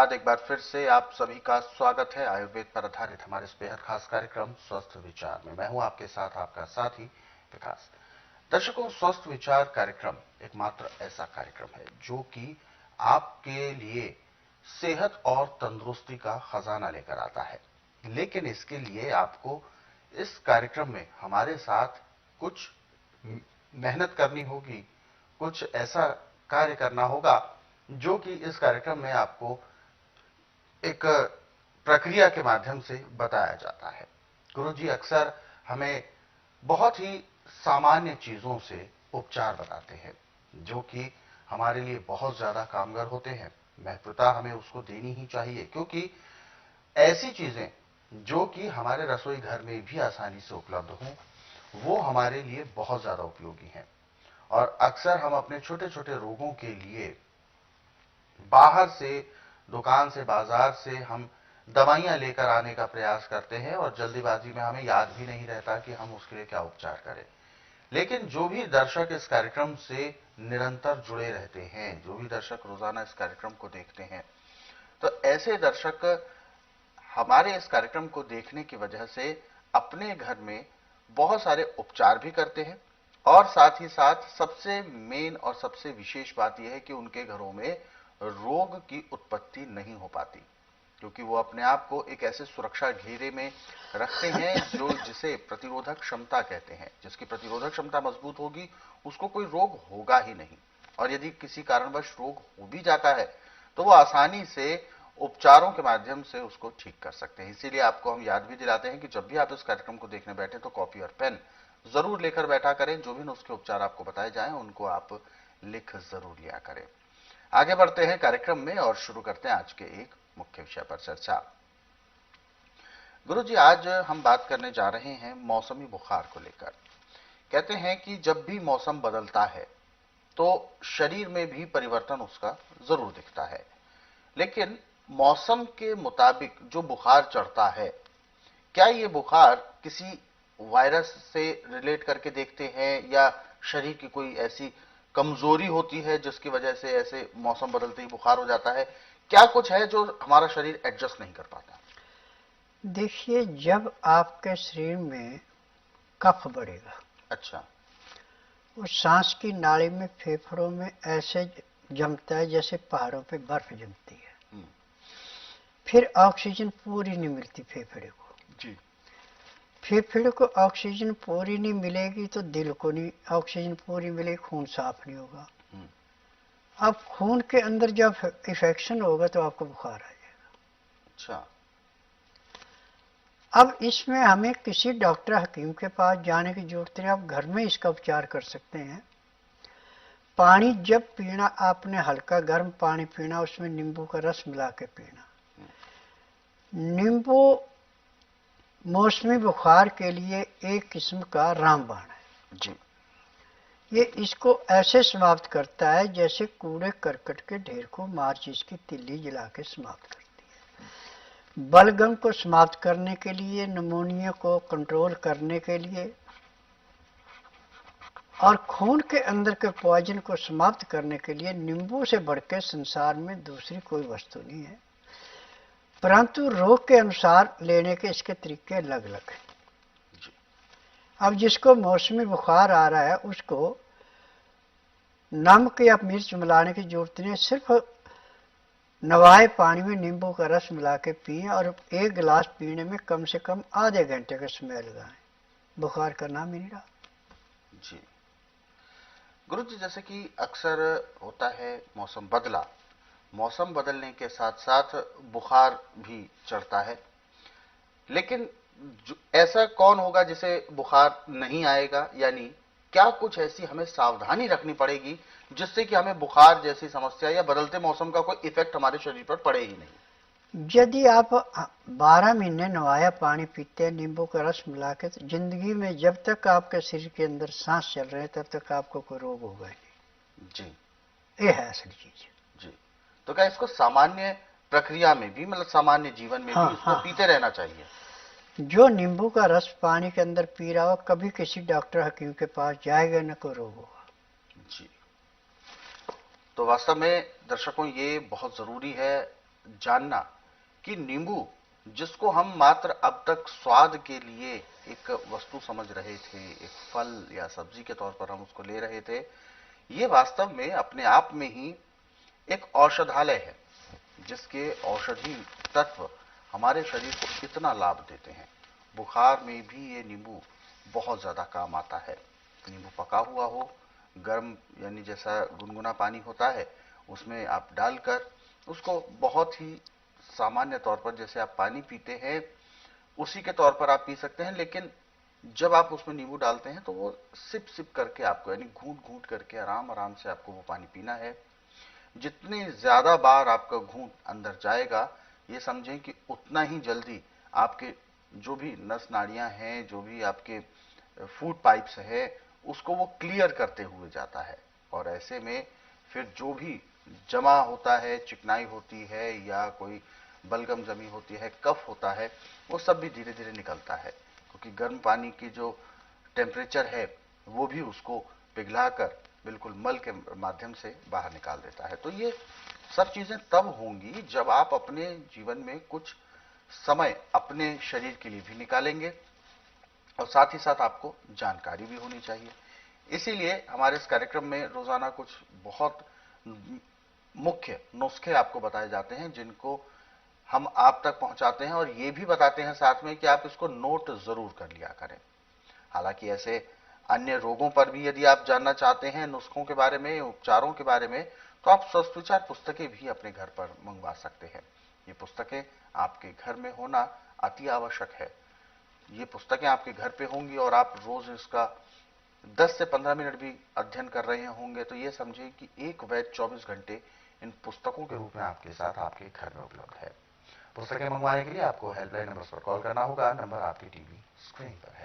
बाद एक बार फिर से आप सभी का स्वागत है आयुर्वेद पर आधारित हमारे इस बेहद खास कार्यक्रम स्वस्थ विचार में। मैं हूं आपके साथ आपका साथी विकास। दर्शकों, स्वस्थ विचार कार्यक्रम एकमात्र ऐसा कार्यक्रम है जो कि आपके लिए सेहत और तंदुरुस्ती का खजाना लेकर आता है। लेकिन इसके लिए आपको इस कार्यक्रम में हमारे साथ कुछ मेहनत करनी होगी, कुछ ऐसा कार्य करना होगा जो कि इस कार्यक्रम में आपको एक प्रक्रिया के माध्यम से बताया जाता है। गुरुजी अक्सर हमें बहुत ही सामान्य चीजों से उपचार बताते हैं जो कि हमारे लिए बहुत ज्यादा कामगार होते हैं। महत्वता हमें उसको देनी ही चाहिए, क्योंकि ऐसी चीजें जो कि हमारे रसोई घर में भी आसानी से उपलब्ध हों, वो हमारे लिए बहुत ज्यादा उपयोगी हैं। और अक्सर हम अपने छोटे छोटे रोगों के लिए बाहर से, दुकान से, बाजार से हम दवाइयां लेकर आने का प्रयास करते हैं और जल्दीबाजी में हमें याद भी नहीं रहता कि हम उसके लिए क्या उपचार करें। लेकिन जो भी दर्शक इस कार्यक्रम से निरंतर जुड़े रहते हैं, जो भी दर्शक रोजाना इस कार्यक्रम को देखते हैं, तो ऐसे दर्शक हमारे इस कार्यक्रम को देखने की वजह से अपने घर में बहुत सारे उपचार भी करते हैं। और साथ ही साथ सबसे मेन और सबसे विशेष बात यह है कि उनके घरों में रोग की उत्पत्ति नहीं हो पाती, क्योंकि वो अपने आप को एक ऐसे सुरक्षा घेरे में रखते हैं जो जिसे प्रतिरोधक क्षमता कहते हैं। जिसकी प्रतिरोधक क्षमता मजबूत होगी उसको कोई रोग होगा ही नहीं। और यदि किसी कारणवश रोग हो भी जाता है तो वो आसानी से उपचारों के माध्यम से उसको ठीक कर सकते हैं। इसीलिए आपको हम याद भी दिलाते हैं कि जब भी आप इस कार्यक्रम को देखने बैठे तो कॉपी और पेन जरूर लेकर बैठा करें। जो भी नुस्खे उपचार आपको बताए जाएं उनको आप लिख जरूर लिया करें। आगे बढ़ते हैं कार्यक्रम में और शुरू करते हैं आज के एक मुख्य विषय पर चर्चा। गुरुजी, आज हम बात करने जा रहे हैं मौसमी बुखार को लेकर। कहते हैं कि जब भी मौसम बदलता है तो शरीर में भी परिवर्तन उसका जरूर दिखता है। लेकिन मौसम के मुताबिक जो बुखार चढ़ता है, क्या ये बुखार किसी वायरस से रिलेट करके देखते हैं या शरीर की कोई ऐसी कमजोरी होती है जिसकी वजह से ऐसे मौसम बदलते ही बुखार हो जाता है? क्या कुछ है जो हमारा शरीर एडजस्ट नहीं कर पाता? देखिए, जब आपके शरीर में कफ बढ़ेगा, अच्छा। उस सांस की नाली में, फेफड़ों में ऐसे जमता है जैसे पहाड़ों पे बर्फ जमती है। फिर ऑक्सीजन पूरी नहीं मिलती फेफड़े को। जी। फेफड़े को ऑक्सीजन पूरी नहीं मिलेगी तो दिल को नहीं ऑक्सीजन पूरी मिलेगी, खून साफ नहीं होगा। अब खून के अंदर जब इन्फेक्शन होगा तो आपको बुखार आ जाएगा। अच्छा। अब इसमें हमें किसी डॉक्टर हकीम के पास जाने की जरूरत नहीं, आप घर में इसका उपचार कर सकते हैं। पानी जब पीना, आपने हल्का गर्म पानी पीना, उसमें नींबू का रस मिला के पीना। नींबू मौसमी बुखार के लिए एक किस्म का रामबाण है जी। ये इसको ऐसे समाप्त करता है जैसे कूड़े करकट के ढेर को माचिस की तिल्ली जला के समाप्त करती है। बलगम को समाप्त करने के लिए, निमोनिया को कंट्रोल करने के लिए और खून के अंदर के पॉइजन को समाप्त करने के लिए नींबू से बढ़कर संसार में दूसरी कोई वस्तु नहीं है। परंतु रोग के अनुसार लेने के इसके तरीके अलग अलग हैं। अब जिसको मौसमी बुखार आ रहा है उसको नमक या मिर्च मिलाने की जरूरत नहीं, सिर्फ नवाए पानी में नींबू का रस मिला के पिए और एक गिलास पीने में कम से कम आधे घंटे का समय लगाएं, बुखार का नाम ही नहीं रहा। जी गुरु जी, जैसे कि अक्सर होता है मौसम बदला, मौसम बदलने के साथ साथ बुखार भी चढ़ता है। लेकिन ऐसा कौन होगा जिसे बुखार नहीं आएगा? यानी क्या कुछ ऐसी हमें सावधानी रखनी पड़ेगी जिससे कि हमें बुखार जैसी समस्या या बदलते मौसम का कोई इफेक्ट हमारे शरीर पर पड़े ही नहीं? यदि आप 12 महीने नवाया पानी पीते हैं नींबू का रस मिला के, तो जिंदगी में जब तक आपके शरीर के अंदर सांस चल रहे हैं तब तक आपको कोई रोग होगा ही नहीं। जी। ये है असल चीज। जी। तो क्या इसको सामान्य प्रक्रिया में भी, मतलब सामान्य जीवन में भी इसको पीते रहना चाहिए? जो नींबू का रस पानी के अंदर पी रहा हो, कभी किसी डॉक्टर हकीम के पास जाएगा न कोई रोग होगा। जी। तो वास्तव में दर्शकों ये बहुत जरूरी है जानना कि नींबू, जिसको हम मात्र अब तक स्वाद के लिए एक वस्तु समझ रहे थे, एक फल या सब्जी के तौर पर हम उसको ले रहे थे, ये वास्तव में अपने आप में ही एक औषधालय है, जिसके औषधि तत्व हमारे शरीर को इतना लाभ देते हैं। बुखार में भी ये नींबू बहुत ज्यादा काम आता है। नींबू पका हुआ हो, गर्म यानी जैसा गुनगुना पानी होता है, उसमें आप डालकर उसको बहुत ही सामान्य तौर पर जैसे आप पानी पीते हैं उसी के तौर पर आप पी सकते हैं, लेकिन जब आप उसमें नींबू डालते हैं तो वो सिप सिप करके आपको, यानी घूंट घूंट करके आराम आराम से आपको वो पानी पीना है। जितनी ज्यादा बार आपका घूंट अंदर जाएगा, ये समझें कि उतना ही जल्दी आपके जो भी नस नाड़ियां हैं, जो भी आपके फूड पाइप्स है, उसको वो क्लियर करते हुए जाता है। और ऐसे में फिर जो भी जमा होता है, चिकनाई होती है या कोई बलगम जमी होती है, कफ होता है, वो सब भी धीरे धीरे निकलता है, क्योंकि गर्म पानी की जो टेम्परेचर है वो भी उसको पिघलाकर बिल्कुल मल के माध्यम से बाहर निकाल देता है। तो ये सब चीजें तब होंगी जब आप अपने जीवन में कुछ समय अपने शरीर के लिए भी निकालेंगे, और साथ ही साथ आपको जानकारी भी होनी चाहिए। इसीलिए हमारे इस कार्यक्रम में रोजाना कुछ बहुत मुख्य नुस्खे आपको बताए जाते हैं, जिनको हम आप तक पहुंचाते हैं, और ये भी बताते हैं साथ में कि आप इसको नोट जरूर कर लिया करें। हालांकि ऐसे अन्य रोगों पर भी यदि आप जानना चाहते हैं, नुस्खों के बारे में, उपचारों के बारे में, तो आप स्वस्थ विचार पुस्तकें भी अपने घर पर मंगवा सकते हैं। ये पुस्तकें आपके घर में होना अति आवश्यक है। ये पुस्तकें आपके घर पे होंगी और आप रोज इसका 10 से 15 मिनट भी अध्ययन कर रहे होंगे, तो ये समझिए कि एक वैद्य 24 घंटे इन पुस्तकों के रूप में आपके साथ आपके घर में उपलब्ध है। पुस्तकें मंगवाने के लिए आपको हेल्पलाइन नंबर पर कॉल करना होगा। नंबर आपकी टीवी स्क्रीन पर है।